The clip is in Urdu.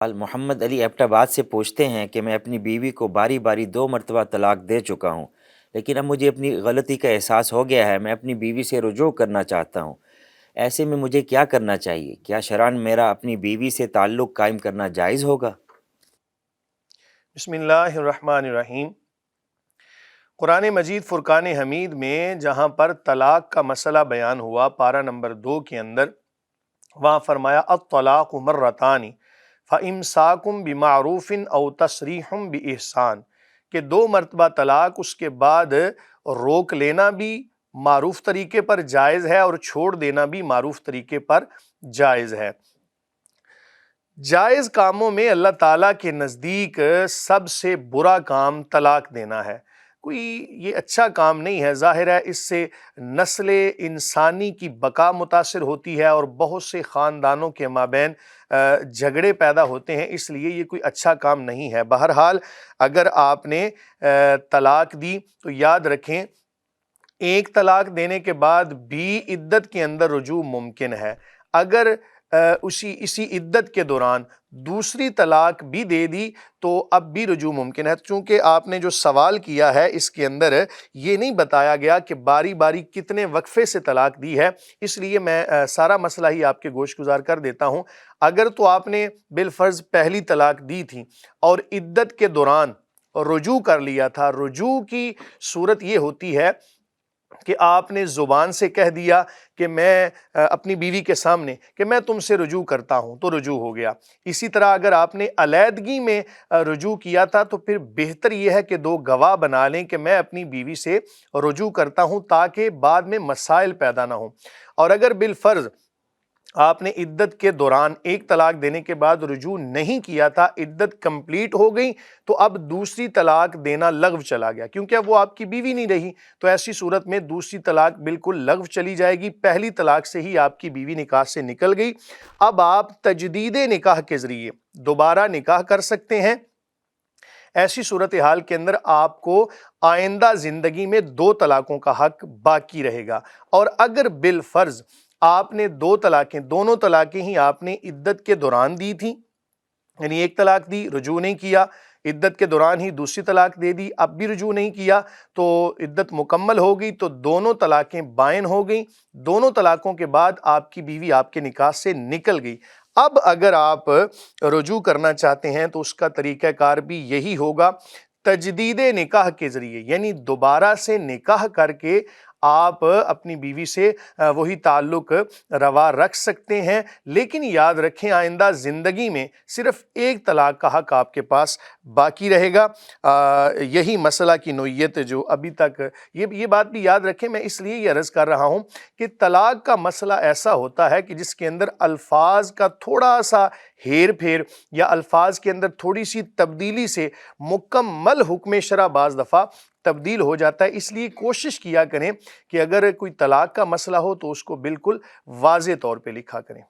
محمد علی ایبٹ آباد سے پوچھتے ہیں کہ میں اپنی بیوی کو باری باری 2 مرتبہ طلاق دے چکا ہوں، لیکن اب مجھے اپنی غلطی کا احساس ہو گیا ہے۔ میں اپنی بیوی سے رجوع کرنا چاہتا ہوں، ایسے میں مجھے کیا کرنا چاہیے؟ کیا شرعاً میرا اپنی بیوی سے تعلق قائم کرنا جائز ہوگا؟ بسم اللہ الرحمن الرحیم۔ قرآن مجید فرقان حمید میں جہاں پر طلاق کا مسئلہ بیان ہوا پارہ نمبر 2 کے اندر، وہاں فرمایا الطلاق مرتان فامساکم بمعروف او تسریح باحسان، کہ 2 مرتبہ طلاق، اس کے بعد روک لینا بھی معروف طریقے پر جائز ہے اور چھوڑ دینا بھی معروف طریقے پر جائز ہے۔ جائز کاموں میں اللہ تعالیٰ کے نزدیک سب سے برا کام طلاق دینا ہے۔ کوئی یہ اچھا کام نہیں ہے۔ ظاہر ہے اس سے نسل انسانی کی بقا متاثر ہوتی ہے اور بہت سے خاندانوں کے مابین جھگڑے پیدا ہوتے ہیں، اس لیے یہ کوئی اچھا کام نہیں ہے۔ بہرحال اگر آپ نے طلاق دی تو یاد رکھیں ایک طلاق دینے کے بعد بھی عدت کے اندر رجوع ممکن ہے۔ اگر اسی عدت کے دوران دوسری طلاق بھی دے دی تو اب بھی رجوع ممکن ہے۔ چونکہ آپ نے جو سوال کیا ہے اس کے اندر یہ نہیں بتایا گیا کہ باری باری کتنے وقفے سے طلاق دی ہے، اس لیے میں سارا مسئلہ ہی آپ کے گوش گزار کر دیتا ہوں۔ اگر تو آپ نے بالفرض پہلی طلاق دی تھی اور عدت کے دوران رجوع کر لیا تھا، رجوع کی صورت یہ ہوتی ہے کہ آپ نے زبان سے کہہ دیا کہ میں اپنی بیوی کے سامنے کہ میں تم سے رجوع کرتا ہوں، تو رجوع ہو گیا۔ اسی طرح اگر آپ نے علیحدگی میں رجوع کیا تھا تو پھر بہتر یہ ہے کہ 2 گواہ بنا لیں کہ میں اپنی بیوی سے رجوع کرتا ہوں، تاکہ بعد میں مسائل پیدا نہ ہوں۔ اور اگر بالفرض آپ نے عدت کے دوران ایک طلاق دینے کے بعد رجوع نہیں کیا تھا، عدت کمپلیٹ ہو گئی، تو اب دوسری طلاق دینا لغو چلا گیا، کیونکہ اب وہ آپ کی بیوی نہیں رہی، تو ایسی صورت میں دوسری طلاق بالکل لغو چلی جائے گی۔ پہلی طلاق سے ہی آپ کی بیوی نکاح سے نکل گئی۔ اب آپ تجدید نکاح کے ذریعے دوبارہ نکاح کر سکتے ہیں۔ ایسی صورتحال کے اندر آپ کو آئندہ زندگی میں 2 طلاقوں کا حق باقی رہے گا۔ اور اگر بالفرض آپ نے 2 طلاقیں، دونوں طلاقیں ہی آپ نے عدت کے دوران دی تھیں، یعنی ایک طلاق دی، رجوع نہیں کیا، عدت کے دوران ہی دوسری طلاق دے دی، اب بھی رجوع نہیں کیا، تو عدت مکمل ہو گئی، تو دونوں طلاقیں بائن ہو گئیں۔ دونوں طلاقوں کے بعد آپ کی بیوی آپ کے نکاح سے نکل گئی۔ اب اگر آپ رجوع کرنا چاہتے ہیں تو اس کا طریقہ کار بھی یہی ہوگا، تجدید نکاح کے ذریعے، یعنی دوبارہ سے نکاح کر کے آپ اپنی بیوی سے وہی تعلق روا رکھ سکتے ہیں، لیکن یاد رکھیں آئندہ زندگی میں صرف ایک طلاق کا حق آپ کے پاس باقی رہے گا۔ یہی مسئلہ کی نوعیت جو ابھی تک یہ بات بھی یاد رکھیں، میں اس لیے یہ عرض کر رہا ہوں کہ طلاق کا مسئلہ ایسا ہوتا ہے کہ جس کے اندر الفاظ کا تھوڑا سا ہیر پھیر یا الفاظ کے اندر تھوڑی سی تبدیلی سے مکمل حکم شرع بعض دفعہ تبدیل ہو جاتا ہے۔ اس لیے کوشش کیا کریں کہ اگر کوئی طلاق کا مسئلہ ہو تو اس کو بالکل واضح طور پہ لکھا کریں۔